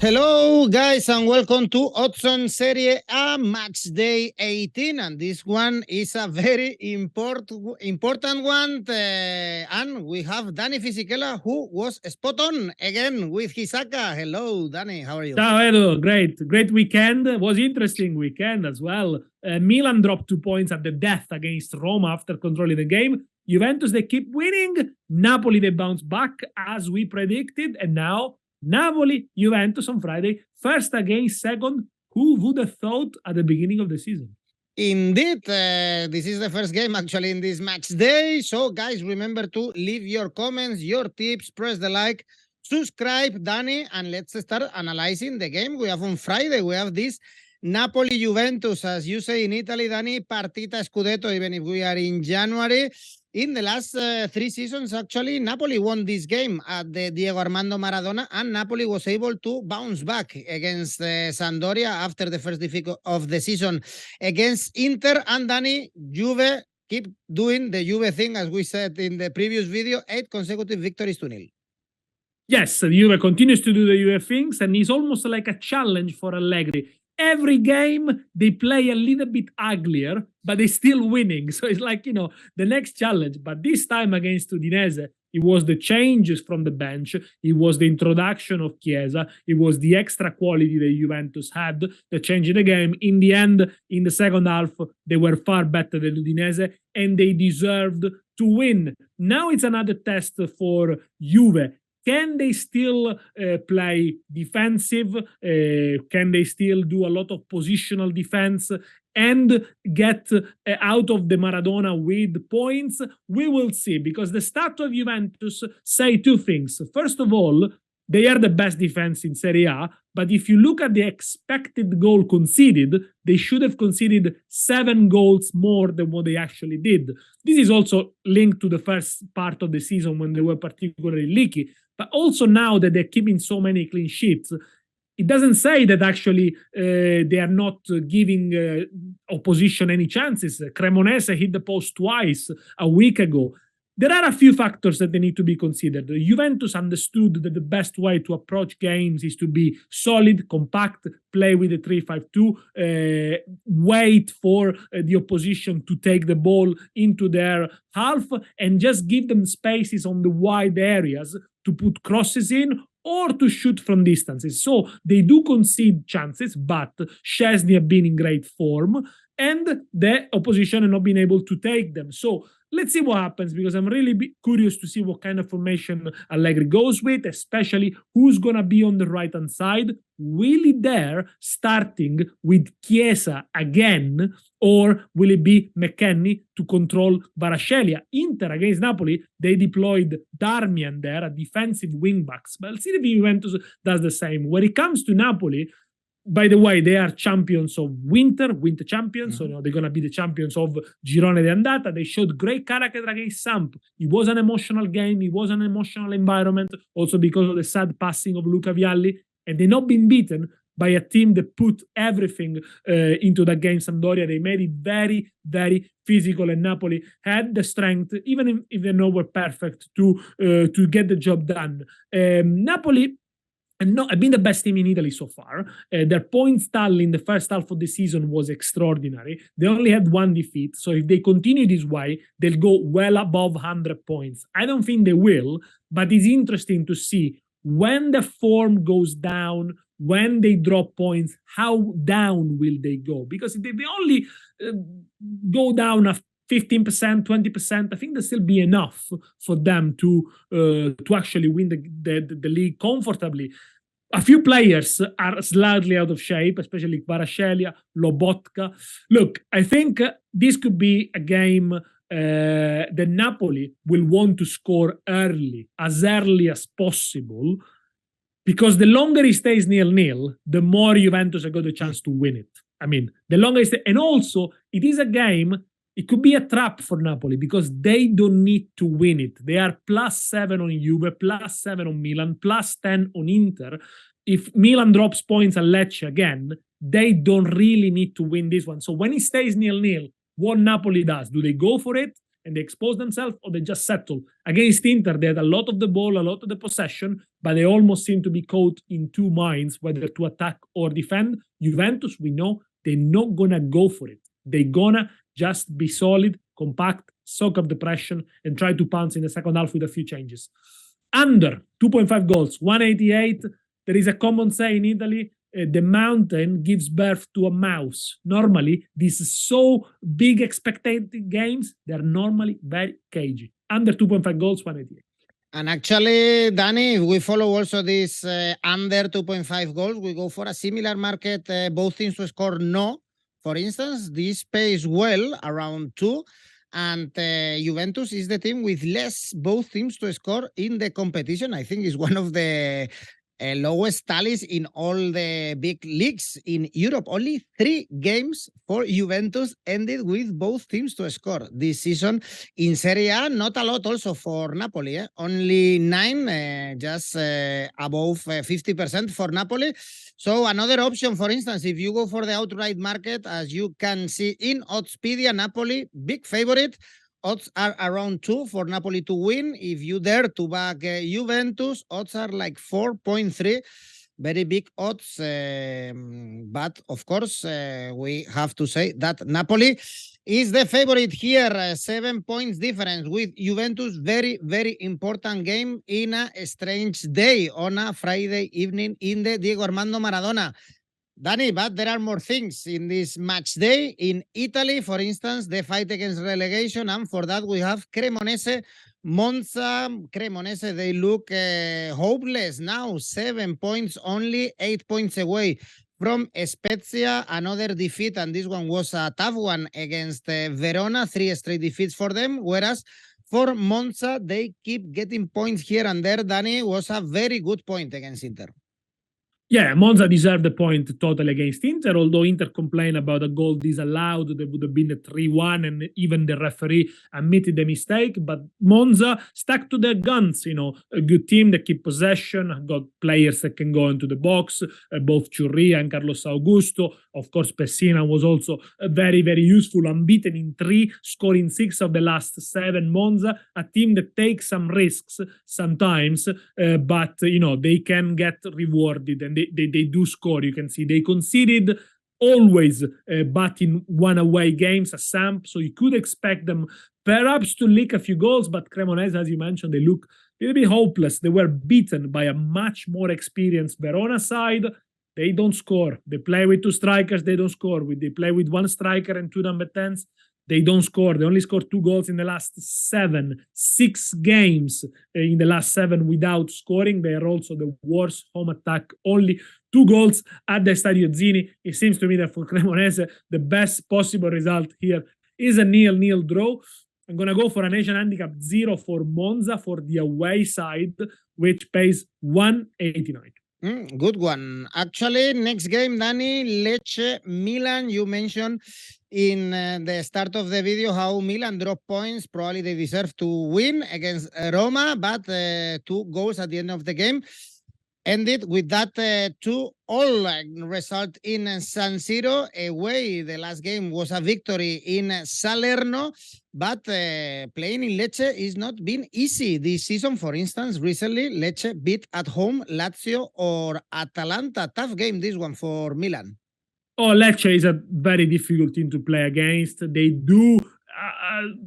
Hello, guys, and welcome to Italian Serie A Matchday 18. And this one is a very important one. And we have Daniele Fisichella, who was spot on again with his ACCA. Hello, Danny. How are you? Ciao, Edu. Great weekend. It was interesting weekend as well. Milan dropped 2 points at the death against Roma after controlling the game. Juventus, they keep winning. Napoli, they bounce back as we predicted. And now Napoli, Juventus on Friday, first against second. Who would have thought at the beginning of the season? Indeed, this is the first game actually in this match day. So, guys, remember to leave your comments, your tips, press the like, subscribe, Danny, and let's start analyzing the game we have on Friday. We have this Napoli-Juventus, as you say in Italy, Danny, partita scudetto, even if we are in January. In the last 3 seasons, actually, Napoli won this game at the Diego Armando Maradona, and Napoli was able to bounce back against Sampdoria after the first defeat of the season against Inter. And Danny, Juve keep doing the Juve thing, as we said in the previous video, 8 consecutive victories to 0. Yes, Juve continues to do the Juve things, and it's almost like a challenge for Allegri. Every game, they play a little bit uglier, but they're still winning. So it's like, the next challenge. But this time against Udinese, it was the changes from the bench. It was the introduction of Chiesa. It was the extra quality that Juventus had that changed the game. In the end, in the second half, they were far better than Udinese, and they deserved to win. Now it's another test for Juve. Can they still play defensive? Can they still do a lot of positional defense and get out of the Maradona with points? We will see, because the stats of Juventus say 2 things. First of all, they are the best defense in Serie A, but if you look at the expected goal conceded, they should have conceded 7 goals more than what they actually did. This is also linked to the first part of the season when they were particularly leaky. But also now that they're keeping so many clean sheets, it doesn't say that actually they are not giving opposition any chances. Cremonese hit the post twice a week ago. There are a few factors that they need to be considered. Juventus understood that the best way to approach games is to be solid, compact, play with the 3-5-2, wait for the opposition to take the ball into their half, and just give them spaces on the wide areas to put crosses in or to shoot from distances. So they do concede chances, but Szczesny have been in great form, and the opposition have not been able to take them. So let's see what happens, because I'm really curious to see what kind of formation Allegri goes with, especially who's going to be on the right-hand side. Will it dare starting with Chiesa again, or will it be McKennie to control Kvaratskhelia? Inter against Napoli, they deployed Darmian there, a defensive wing-backs. But let's see if Juventus does the same. When it comes to Napoli, by the way, they are champions of winter champions. So they're going to be the champions of Girone di Andata. They showed great character against Samp. It was an emotional game. It was an emotional environment, also because of the sad passing of Luca Vialli. And they've not been beaten by a team that put everything into that game, Sampdoria. They made it very, very physical, and Napoli had the strength, even if they were perfect, to get the job done. Napoli have been the best team in Italy so far. Their points tally in the first half of the season was extraordinary. They only had 1 defeat. So if they continue this way, they'll go well above 100 points. I don't think they will, but it's interesting to see when the form goes down, when they drop points, how down will they go? Because if they only go down a 15%, 20%, I think there'll still be enough for them to actually win the league comfortably. A few players are slightly out of shape, especially Kvaratskhelia, Lobotka. Look, I think this could be a game that Napoli will want to score early as possible, because the longer it stays 0-0, the more Juventus have got a chance to win it. I mean, the longer it stays, and also it is a game. It could be a trap for Napoli, because they don't need to win it. They are +7 on Juve, +7 on Milan, +10 on Inter. If Milan drops points at Lecce again, they don't really need to win this one. So when it stays 0-0, what Napoli does? Do they go for it and they expose themselves, or they just settle. Against Inter, they had a lot of the ball, a lot of the possession, but they almost seem to be caught in two minds, whether to attack or defend. Juventus, we know, they're not gonna go for it. They're gonna just be solid, compact, soak up the pressure, and try to pounce in the second half with a few changes. Under 2.5 goals, 188. There is a common saying in Italy, the mountain gives birth to a mouse. Normally, these so big expected games, they're normally very cagey. Under 2.5 goals, 188. And actually, Danny, if we follow also this under 2.5 goals, we go for a similar market, both teams to score no. For instance, this pays well around 2. And Juventus is the team with less both teams to score in the competition. I think is one of the lowest tallies in all the big leagues in Europe. Only 3 games for Juventus ended with both teams to score this season. In Serie A, not a lot also for Napoli. Only 9, just above 50% for Napoli. So another option, for instance, if you go for the outright market, as you can see in Oddspedia, Napoli, big favorite. Odds are around 2 for Napoli to win. If you dare to back Juventus, odds are like 4.3. Very big odds. But of course, we have to say that Napoli is the favorite here. 7 points difference with Juventus. Very, very important game in a strange day on a Friday evening in the Diego Armando Maradona. Danny, but there are more things in this match day. In Italy, for instance, the fight against relegation, and for that we have Cremonese, Monza. Cremonese, they look hopeless now. 7 points only, 8 points away from Spezia. Another defeat, and this one was a tough one against Verona. 3 straight defeats for them, whereas for Monza, they keep getting points here and there. Danny, was a very good point against Inter. Yeah, Monza deserved the point total against Inter, although Inter complained about a goal disallowed. There would have been a 3-1, and even the referee admitted the mistake. But Monza stuck to their guns, a good team that keep possession, got players that can go into the box, both Churria and Carlos Augusto. Of course, Pessina was also very, very useful, unbeaten in 3, scoring 6 of the last 7. Monza, a team that takes some risks sometimes, but, they can get rewarded, and they do score. You can see they conceded always, but in 1 away games, a Samp, so you could expect them perhaps to leak a few goals, but Cremonese, as you mentioned, they look a little bit hopeless. They were beaten by a much more experienced Verona side. They don't score. They play with 2 strikers, they don't score. They play with 1 striker and 2 number 10s, they don't score. They only scored 2 goals in the last 6 games in the last 7 without scoring. They are also the worst home attack, only 2 goals at the Stadio Zini. It seems to me that for Cremonese, the best possible result here is a 0-0 draw. I'm going to go for an Asian handicap 0 for Monza for the away side, which pays 189. Good one. Actually, next game, Danny, Lecce, Milan. You mentioned in the start of the video how Milan dropped points. Probably they deserve to win against Roma, but 2 goals at the end of the game ended with that 2-2 result in San Siro. Away, the last game was a victory in Salerno, but playing in Lecce is not been easy this season. For instance, recently, Lecce beat at home Lazio or Atalanta. Tough game, this one for Milan. Oh, Lecce is a very difficult team to play against. They do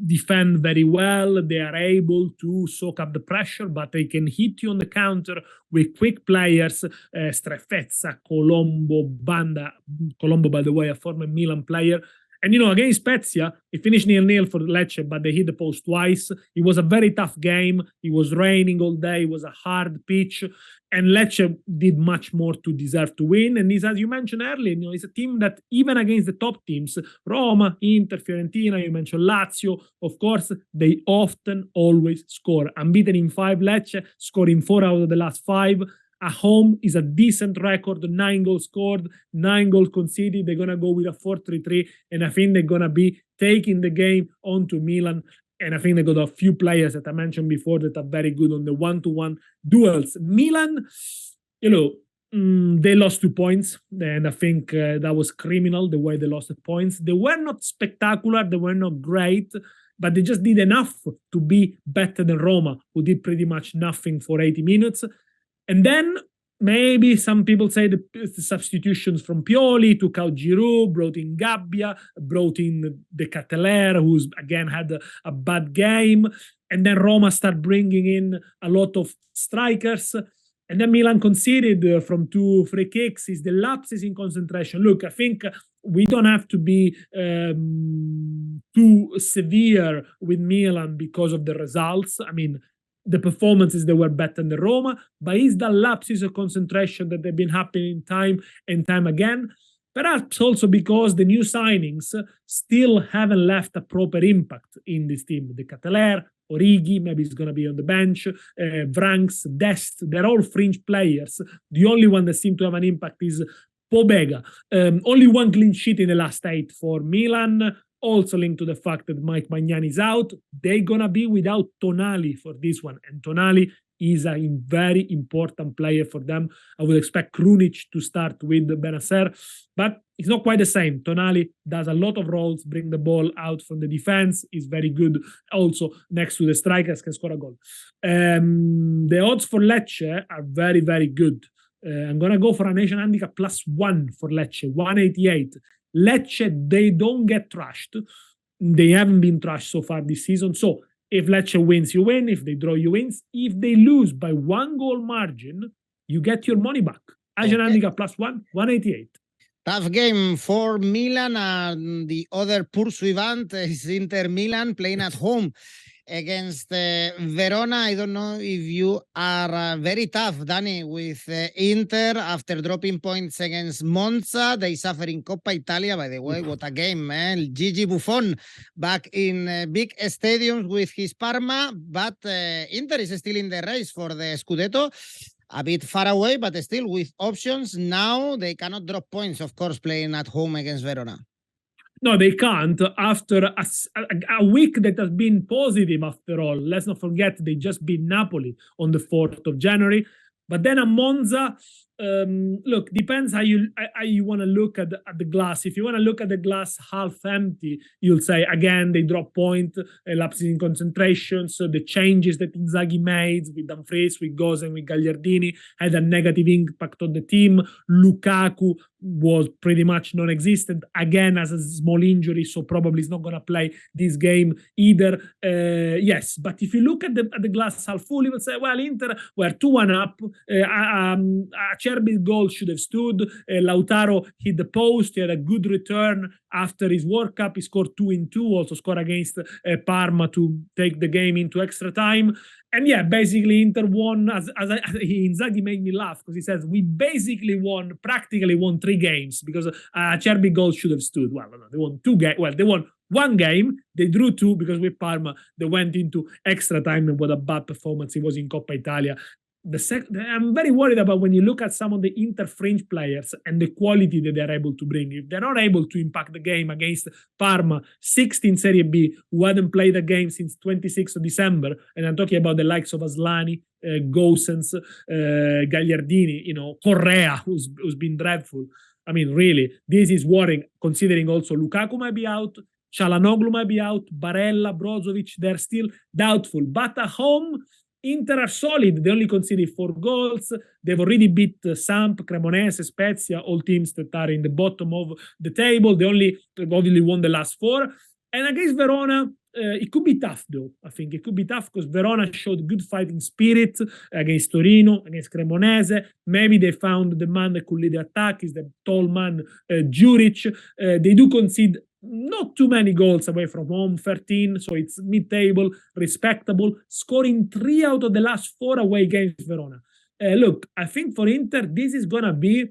defend very well. They are able to soak up the pressure, but they can hit you on the counter with quick players. Strefezza, Colombo, Banda. Colombo, by the way, a former Milan player. And, against Spezia, it finished 0-0 for Lecce, but they hit the post twice. It was a very tough game. It was raining all day. It was a hard pitch. And Lecce did much more to deserve to win. And as you mentioned earlier, it's a team that even against the top teams, Roma, Inter, Fiorentina, you mentioned Lazio, of course, they often always score. Unbeaten in 5, Lecce, scoring 4 out of the last 5. At home is a decent record, 9 goals scored, 9 goals conceded. They're going to go with a 4-3-3, and I think they're going to be taking the game onto Milan. And I think they got a few players that I mentioned before that are very good on the one-to-one duels. Milan, they lost 2 points, and I think that was criminal, the way they lost the points. They were not spectacular. They were not great. but they just did enough to be better than Roma, who did pretty much nothing for 80 minutes. And then maybe some people say the substitutions from Pioli, took out Giroud, brought in Gabbia, brought in De Ketelaere, who's again had a bad game. And then Roma start bringing in a lot of strikers. And then Milan conceded from 2 free kicks. Is the lapses in concentration. Look, I think we don't have to be too severe with Milan because of the results. I mean, the performances, they were better than Roma, but is the lapses of concentration that they've been happening time and time again? Perhaps also because the new signings still haven't left a proper impact in this team. De Ketelaere, Origi, maybe he's going to be on the bench, Vranks, Dest, they're all fringe players. The only one that seemed to have an impact is Pobega. Only 1 clean sheet in the last 8 for Milan, also linked to the fact that Mike Magnani is out. They're going to be without Tonali for this one, and Tonali is a very important player for them. I would expect Krunic to start with Benacer, but it's not quite the same. Tonali does a lot of roles, bring the ball out from the defense, is very good. Also, next to the strikers, can score a goal. The odds for Lecce are very, very good. I'm going to go for a nation handicap +1 for Lecce, 188. Lecce, they don't get trashed. They haven't been trashed so far this season. So if Lecce wins, you win. If they draw, you win. If they lose by 1 goal margin, you get your money back. Asian handicap +1, 188. Tough game for Milan, and the other pursuivant is Inter Milan playing at home against Verona. I don't know if you are very tough, Danny, with Inter after dropping points against Monza. They suffer in Coppa Italia, by the way. What a game, man. Gigi Buffon back in big stadiums with his Parma, but Inter is still in the race for the Scudetto. A bit far away, but still with options. Now they cannot drop points, of course, playing at home against Verona. No, they can't. After a week that has been positive, after all, let's not forget they just beat Napoli on the 4th of January. But then a Monza, look, depends how you want to look at the glass. If you want to look at the glass half empty, you'll say, again, they drop point, lapses in concentration. So the changes that Inzaghi made with Dumfries, with Gose, and with Gagliardini had a negative impact on the team. Lukaku was pretty much non-existent, again, as a small injury, so probably he's not going to play this game either. Yes, but if you look at the glass half full, you will say, well, Inter were 2-1 up. Acerbi's goal should have stood. Lautaro hit the post. He had a good return after his World Cup. He scored 2-2, also scored against Parma to take the game into extra time. And yeah, basically Inter won, Inzaghi made me laugh because he says, we basically practically won 3 games because Acerbi goal should have stood. Well, no, they won 2 games. Well, they won 1 game, they drew 2 because with Parma, they went into extra time, and what a bad performance it was in Coppa Italia. I'm very worried about when you look at some of the Inter fringe players and the quality that they're able to bring. If they're not able to impact the game against Parma, 16 Serie B, who hadn't played a game since 26th of December, and I'm talking about the likes of Aslani, Gosens, Gagliardini, Correa, who's been dreadful. I mean, really, this is worrying, considering also Lukaku might be out, Çalhanoğlu might be out, Barella, Brozovic, they're still doubtful. But at home, Inter are solid. They only conceded 4 goals. They've already beat Samp, Cremonese, Spezia, all teams that are in the bottom of the table. They've obviously won the last 4. And against Verona, it could be tough, though. I think it could be tough because Verona showed good fighting spirit against Torino, against Cremonese. Maybe they found the man that could lead the attack, is the tall man, Juric. They do concede not too many goals away from home, 13, so it's mid-table, respectable, scoring 3 out of the last 4 away games Verona. Look, I think for Inter, this is going to be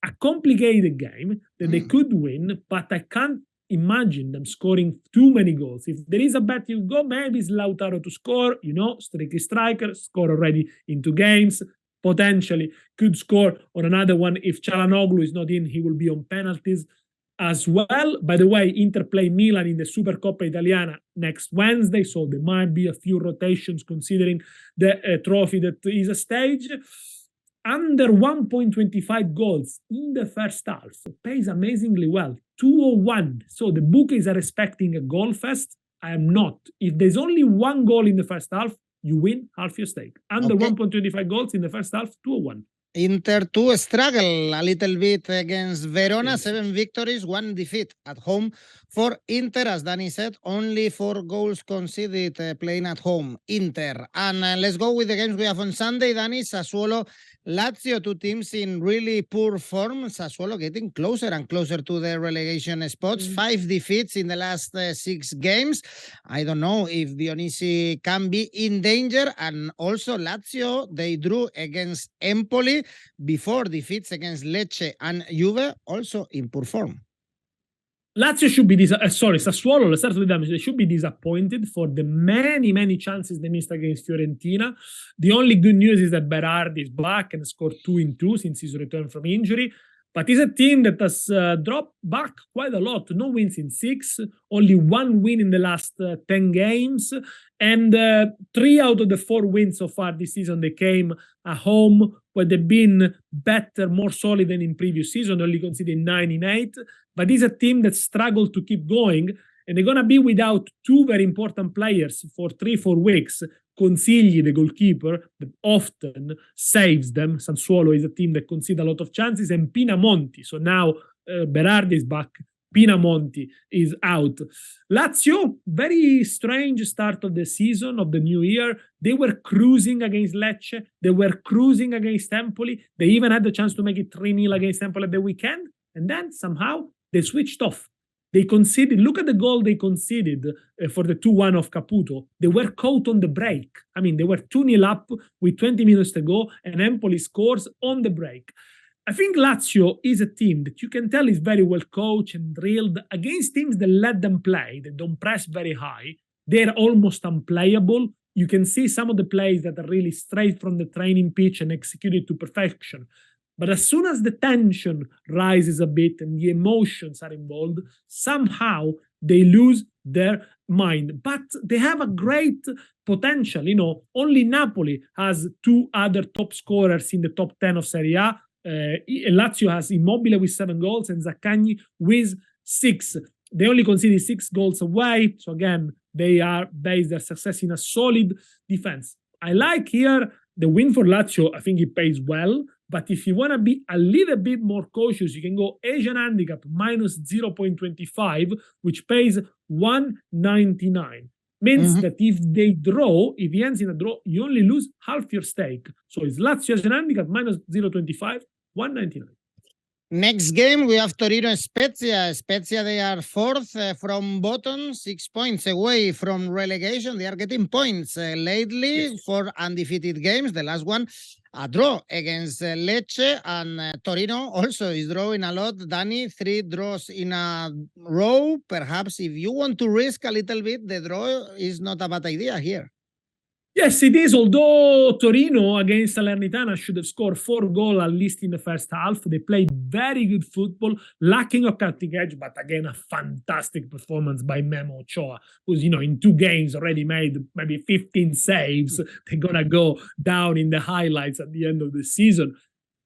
a complicated game that they could win, but I can't imagine them scoring too many goals. If there is a bet you go, maybe it's Lautaro to score, strictly striker, score already in 2 games, potentially could score on another one. If Çalhanoğlu is not in, he will be on penalties as well. By the way, Inter play Milan in the Supercoppa Italiana next Wednesday, so there might be a few rotations considering the trophy that is a stage. Under 1.25 goals in the first half pays amazingly well, 201. So the bookies are expecting a goal fest. I am not. If there's only one goal in the first half, you win half your stake. Under 1.25 goals in the first half, 2-1. Inter to struggle a little bit against Verona, Yes. 7 victories, 1 defeat at home for Inter. As Danny said, only 4 goals conceded playing at home, Inter. And let's go with the games we have on Sunday, Danny. Sassuolo, Lazio, 2 teams in really poor form. Sassuolo getting closer and closer to the relegation spots. 5 defeats in the last 6 games. I don't know if Dionisi can be in danger. And also Lazio, they drew against Empoli before defeats against Lecce and Juve, also in poor form. Lazio should be Sassuolo, let's start with them. They should be disappointed for the many chances they missed against Fiorentina. The only good news is that Berardi is back and scored 2 in 2 since his return from injury. But it's a team that has dropped back quite a lot. No wins in 6, only 1 win in the last 10 games. And 3 out of the 4 wins so far this season, they came at home, where they've been better, more solid than in previous season, only conceding 9 in 8. But it's a team that struggled to keep going. And they're going to be without 2 very important players for 3-4 weeks. Consigli, the goalkeeper, that often saves them. Sassuolo is a team that concedes a lot of chances, and Pinamonti. So now Berardi is back. Pinamonti is out. Lazio, very strange start of the season, of the new year. They were cruising against Lecce. They were cruising against Empoli. They even had the chance to make it 3-0 against Empoli at the weekend. And then somehow they switched off. They conceded, look at the goal they conceded for the 2-1 of Caputo. They were caught on the break. I mean, they were 2-0 up with 20 minutes to go, and Empoli scores on the break. I think Lazio is a team that you can tell is very well coached and drilled against teams that let them play, that don't press very high. They're almost unplayable. You can see some of the plays that are really straight from the training pitch and executed to perfection. But as soon as the tension rises a bit and the emotions are involved, somehow they lose their mind. But they have a great potential. You know, only Napoli has 2 other top scorers in the top 10 of Serie A. Lazio has Immobile with 7 goals and Zaccagni with 6. They only conceded 6 goals away. So again, they are based their success in a solid defense. I like here the win for Lazio. I think it pays well. But if you want to be a little bit more cautious, you can go Asian handicap minus 0.25, which pays 199. Means that if they draw, if he ends in a draw, you only lose half your stake. So it's Lazio Asian handicap minus 0.25, 199. Next game, we have Torino and Spezia. Spezia, they are 4th from bottom, 6 points away from relegation. They are getting points lately for undefeated games. The last one, a draw against Lecce, and Torino also is drawing a lot. Danny, 3 draws in a row. Perhaps if you want to risk a little bit, the draw is not a bad idea here. Yes, it is. Although Torino against Salernitana should have scored 4 goals at least in the first half. They played very good football, lacking of cutting edge, but again, a fantastic performance by Memo Ochoa, who's, you know, in 2 games already made maybe 15 saves. They're going to go down in the highlights at the end of the season.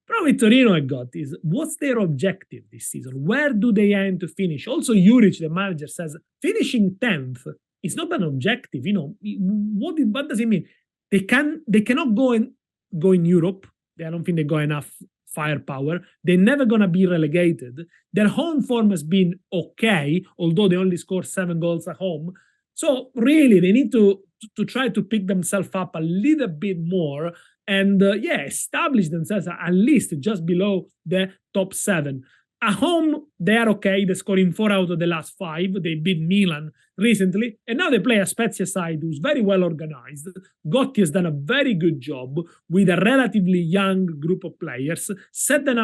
Probably Torino I got is, what's their objective this season? Where do they aim to finish? Also, Juric, the manager, says finishing 10th. It's not an objective, you know. What does it mean? They cannot go in Europe. I don't think they got enough firepower. They're never gonna be relegated. Their home form has been okay, although they only scored 7 goals at home. So really, they need to try to pick themselves up a little bit more and establish themselves at least just below the top 7. At home, they are okay. They're scoring 4 out of the last 5. They beat Milan recently. And now they play a Spezia side who's very well organized. Gotti has done a very good job with a relatively young group of players. Set them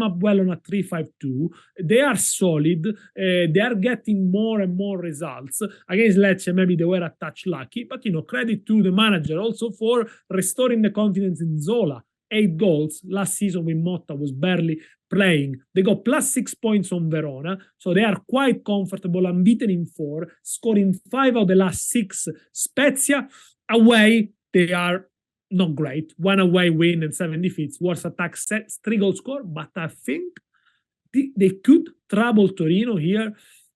up well on a 3-5-2. They are solid. They are getting more and more results. Against Lecce, maybe they were a touch lucky. But, you know, credit to the manager also for restoring the confidence in Zola. 8 goals. Last season with Motta was barely playing. They got plus 6 points on Verona, so they are quite comfortable, unbeaten in 4, scoring 5 out of the last 6. Spezia, away, they are not great. 1 away win and 7 defeats. Worst attack sets, 3 goal score, but I think they could trouble Torino here.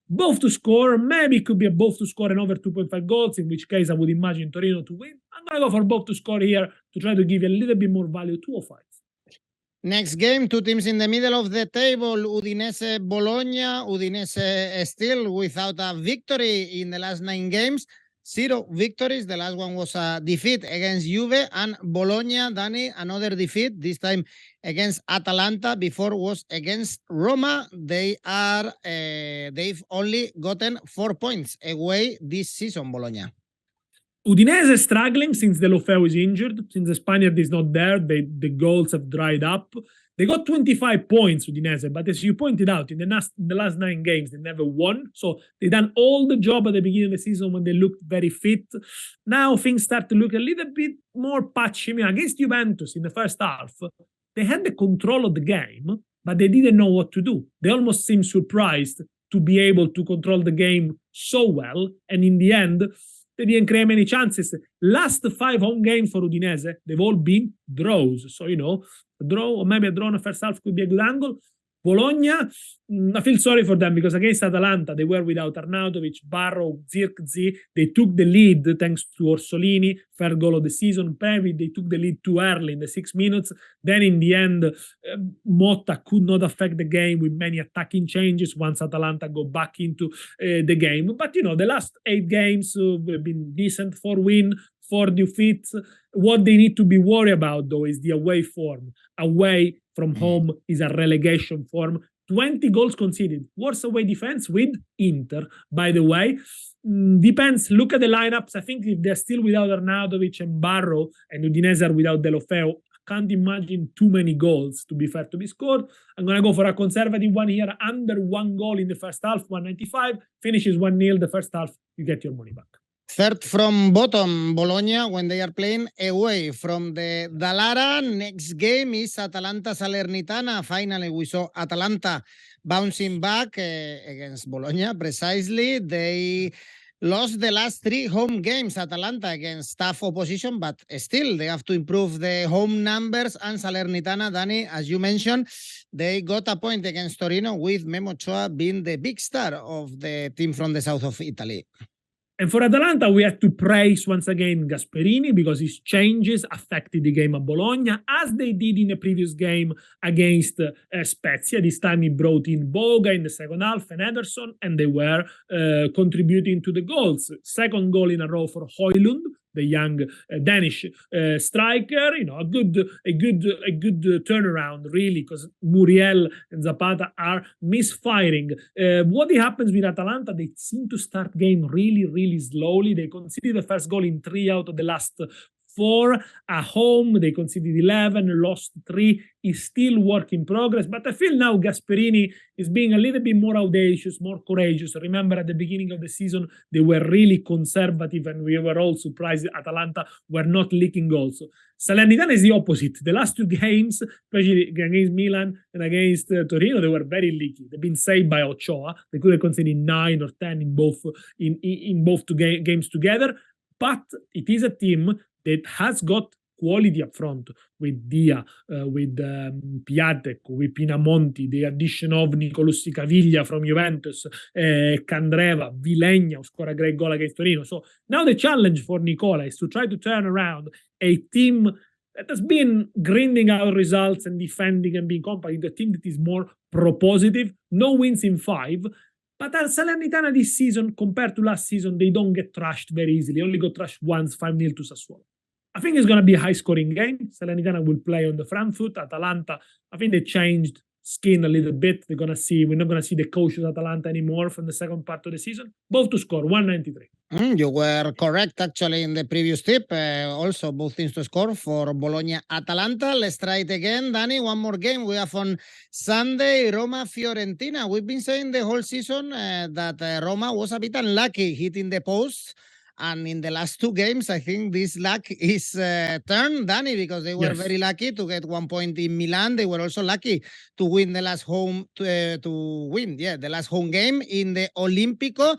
both to score. Maybe it could be a both to score and over 2.5 goals, in which case I would imagine Torino to win. I'm going to go for both to score here to try to give you a little bit more value, 205. Next game, two teams in the middle of the table, Udinese, Bologna. Udinese still without a victory in the last 9 games. 0 victories. The last one was a defeat against Juve, and Bologna, Danny, another defeat, this time against Atalanta. Before was against Roma. They've only gotten 4 points away this season, Bologna. Udinese is struggling since Deulofeu is injured. Since the Spaniard is not there, the goals have dried up. They got 25 points, Udinese, but as you pointed out, in the last 9 games, they never won. So they done all the job at the beginning of the season when they looked very fit. Now things start to look a little bit more patchy. I mean, against Juventus in the first half, they had the control of the game, but they didn't know what to do. They almost seemed surprised to be able to control the game so well. And in the end, they didn't create many chances. Last 5 home games for Udinese, they've all been draws. So, a draw or maybe a draw in the first half could be a good angle. Bologna, I feel sorry for them because against Atalanta, they were without Arnautovic, Barrow, Zirkzee. They took the lead thanks to Orsolini, third goal of the season. Maybe they took the lead too early in the 6 minutes. Then in the end, Motta could not affect the game with many attacking changes once Atalanta go back into the game. But, the last 8 games have been decent. 4 wins, 4 defeats. What they need to be worried about, though, is the away form. Away from home is a relegation form. 20 goals conceded. Worst away defense with Inter, by the way. Depends. Look at the lineups. I think if they're still without Arnautovic and Barrow and Udinese are without Deulofeu, I can't imagine too many goals, to be fair, to be scored. I'm going to go for a conservative one here. Under 1 goal in the first half, 195. Finishes 1-0 the first half. You get your money back. Third from bottom, Bologna, when they are playing away from the Dallara. Next game is Atalanta-Salernitana. Finally, we saw Atalanta bouncing back against Bologna, precisely. They lost the last 3 home games, Atalanta, against tough opposition, but still they have to improve the home numbers. And Salernitana, Danny, as you mentioned, they got a point against Torino, with Memo Ochoa being the big star of the team from the south of Italy. And for Atalanta, we have to praise once again Gasperini because his changes affected the game at Bologna, as they did in the previous game against Spezia. This time he brought in Boga in the second half and Ederson, and they were contributing to the goals. Second goal in a row for Højlund, the young Danish striker. A good turnaround, really, because Muriel and Zapata are misfiring. What happens with Atalanta? They seem to start game really, really slowly. They conceded the first goal in 3 out of the last 4 at home. They conceded 11, lost 3. Is still work in progress, but I feel now Gasperini is being a little bit more audacious, more courageous. Remember, at the beginning of the season, they were really conservative, and we were all surprised Atalanta were not leaking goals. Salernitana is the opposite. The last 2 games, especially against Milan and against Torino, they were very leaky. They've been saved by Ochoa. They could have conceded 9 or 10 in both games together, but it is a team that has got quality up front with Dia, with Piatek, with Pinamonti, the addition of Nicolussi Caviglia from Juventus, Candreva, Villegna, who scored a great goal against Torino. So now the challenge for Nicola is to try to turn around a team that has been grinding out results and defending and being compact, a team that is more propositive. No wins in 5. But Salernitana this season, compared to last season, they don't get trashed very easily. Only got trashed once, 5-0 to Sassuolo. I think it's going to be a high-scoring game. Salernitana will play on the front foot. Atalanta, I think they changed skin a little bit. We're not going to see the cautious Atalanta anymore from the second part of the season. Both to score, 193. You were correct, actually, in the previous tip. Also, both teams to score for Bologna-Atalanta. Let's try it again. Danny, one more game. We have on Sunday, Roma-Fiorentina. We've been saying the whole season that Roma was a bit unlucky hitting the post. And in the last 2 games, I think this luck is turned, Danny, because they were very lucky to get 1 point in Milan. They were also lucky to win the last home the last home game in the Olimpico.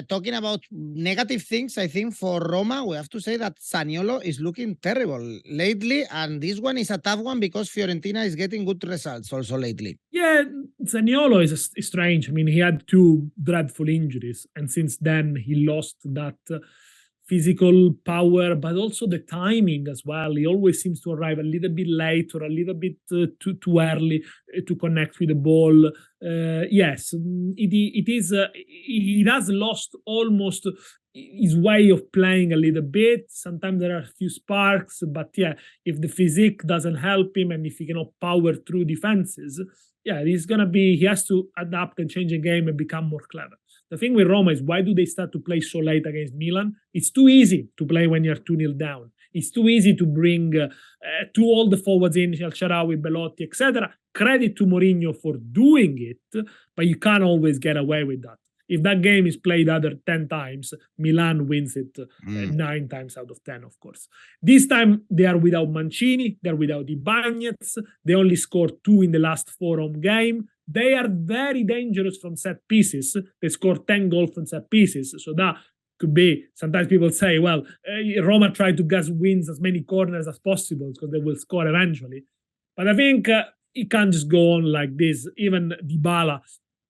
talking about negative things, I think for Roma, we have to say that Zaniolo is looking terrible lately, and this one is a tough one because Fiorentina is getting good results also lately. Yeah, Zaniolo is strange. I mean, he had two dreadful injuries, and since then he lost that physical power, but also the timing as well. He always seems to arrive a little bit late or a little bit too early to connect with the ball. Yes, it is. He has lost almost his way of playing a little bit. Sometimes there are a few sparks, but yeah, if the physique doesn't help him and if he cannot power through defenses, yeah, he has to adapt and change the game and become more clever. The thing with Roma is, why do they start to play so late against Milan? It's too easy to play when you're 2-0 down. It's too easy to bring to all the forwards in, El Shaarawy, Belotti, etc. Credit to Mourinho for doing it, but you can't always get away with that. If that game is played other 10 times, Milan wins it 9 times out of 10, of course. This time, they are without Mancini, they're without Ibañez. They only scored 2 in the last 4 home game. They are very dangerous from set pieces. They scored 10 goals from set pieces. So that could be, sometimes people say, well, Roma try to wins as many corners as possible because they will score eventually. But I think it can't just go on like this. Even Dybala,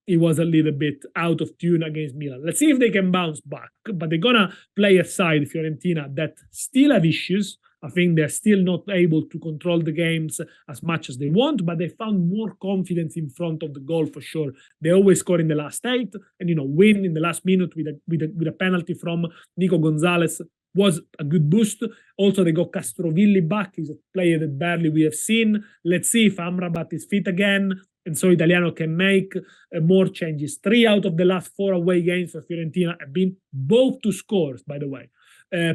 he was a little bit out of tune against Milan. Let's see if they can bounce back. But they're going to play aside Fiorentina that still have issues. I think they're still not able to control the games as much as they want, but they found more confidence in front of the goal for sure. They always score in the last 8 and, win in the last minute with a penalty from Nico Gonzalez was a good boost. Also, they got Castrovilli back. He's a player that barely we have seen. Let's see if Amrabat is fit again. And so Italiano can make more changes. 3 out of the last 4 away games for Fiorentina have been both to scores, by the way.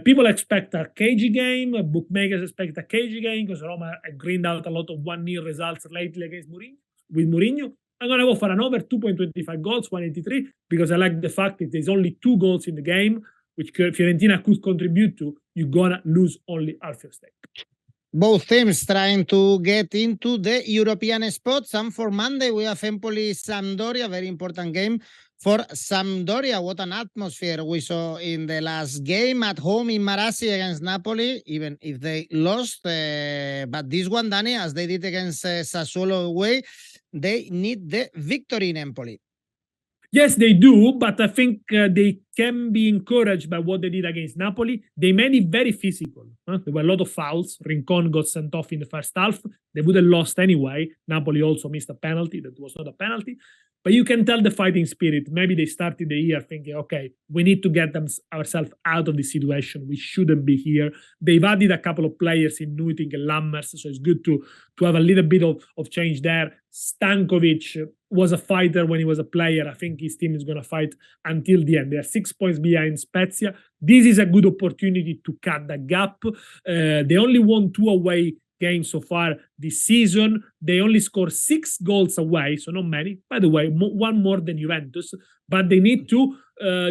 People expect a cagey game. Bookmakers expect a cagey game because Roma greened out a lot of 1-0 results lately against Mourinho. I'm going to go for an over 2.25 goals, 183, because I like the fact that there's only 2 goals in the game, which Fiorentina could contribute to. You're going to lose only half your stake. Both teams trying to get into the European spots. And for Monday, we have Empoli Sampdoria, very important game for Sampdoria. What an atmosphere we saw in the last game at home in Marassi against Napoli, even if they lost. But this one, Danny, as they did against Sassuolo away, they need the victory in Empoli. Yes, they do, but I think they can be encouraged by what they did against Napoli. They made it very physical. There were a lot of fouls. Rincon got sent off in the first half. They would have lost anyway. Napoli also missed a penalty that was not a penalty. But you can tell the fighting spirit. Maybe they started the year thinking, okay, we need to get ourselves out of this situation. We shouldn't be here. They've added a couple of players in Nuiting and Lammers, so it's good to have a little bit of change there. Stankovic was a fighter when he was a player. I think his team is going to fight until the end. They are 6 points behind Spezia. This is a good opportunity to cut the gap. They only won 2 away games so far this season. They only scored 6 goals away, so not many. By the way, 1 more than Juventus, but they need to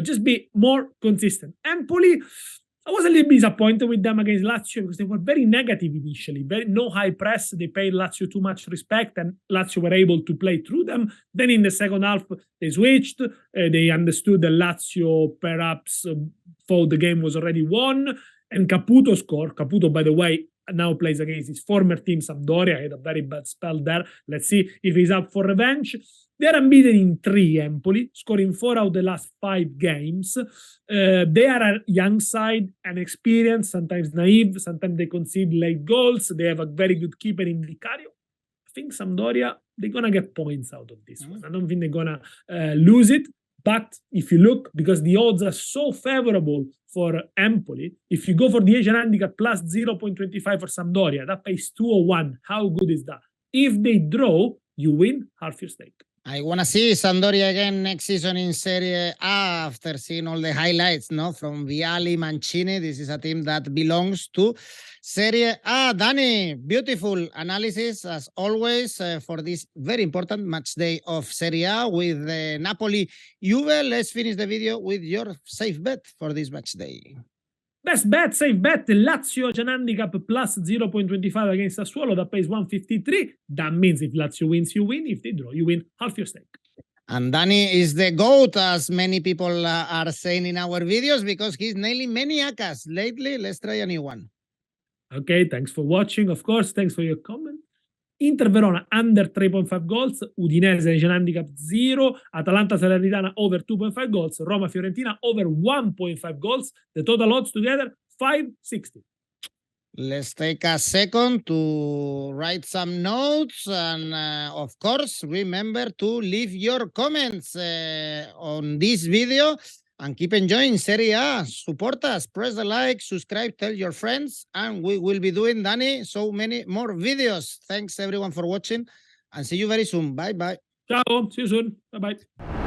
just be more consistent. Empoli, I was a little disappointed with them against Lazio because they were very negative initially, no high press. They paid Lazio too much respect, and Lazio were able to play through them. Then in the second half, they switched. They understood that Lazio perhaps thought the game was already won, and Caputo scored. Caputo, by the way, now plays against his former team, Sampdoria. He had a very bad spell there. Let's see if he's up for revenge. They're unbeaten in 3, Empoli, scoring 4 out of the last 5 games. They are a young side, inexperienced, sometimes naive. Sometimes they concede late goals. They have a very good keeper in Vicario. I think Sampdoria, they're going to get points out of this one. I don't think they're going to lose it. But if you look, because the odds are so favorable for Empoli, if you go for the Asian handicap plus 0.25 for Sampdoria, that pays 201. How good is that? If they draw, you win half your stake. I want to see Sampdoria again next season in Serie A after seeing all the highlights from Vialli, Mancini. This is a team that belongs to Serie A. Danny, beautiful analysis as always for this very important match day of Serie A with Napoli Juve. Let's finish the video with your safe bet for this match day. Best bet, safe bet, Lazio Asian handicap plus 0.25 against Sassuolo. That pays 153. That means if Lazio wins, you win. If they draw, you win half your stake. And Danny is the GOAT, as many people are saying in our videos, because he's nailing many ACCAs lately. Let's try a new one. Okay, thanks for watching. Of course, thanks for your comment. Inter Verona under 3.5 goals, Udinese Asian handicap 0, Atalanta Salernitana over 2.5 goals, Roma Fiorentina over 1.5 goals. The total odds together 560. Let's take a second to write some notes, and of course, remember to leave your comments on this video and keep enjoying Serie A. Support us, press the like, subscribe, tell your friends, and we will be doing, Danny, so many more videos. Thanks everyone for watching, and see you very soon. Bye-bye. Ciao, see you soon. Bye-bye.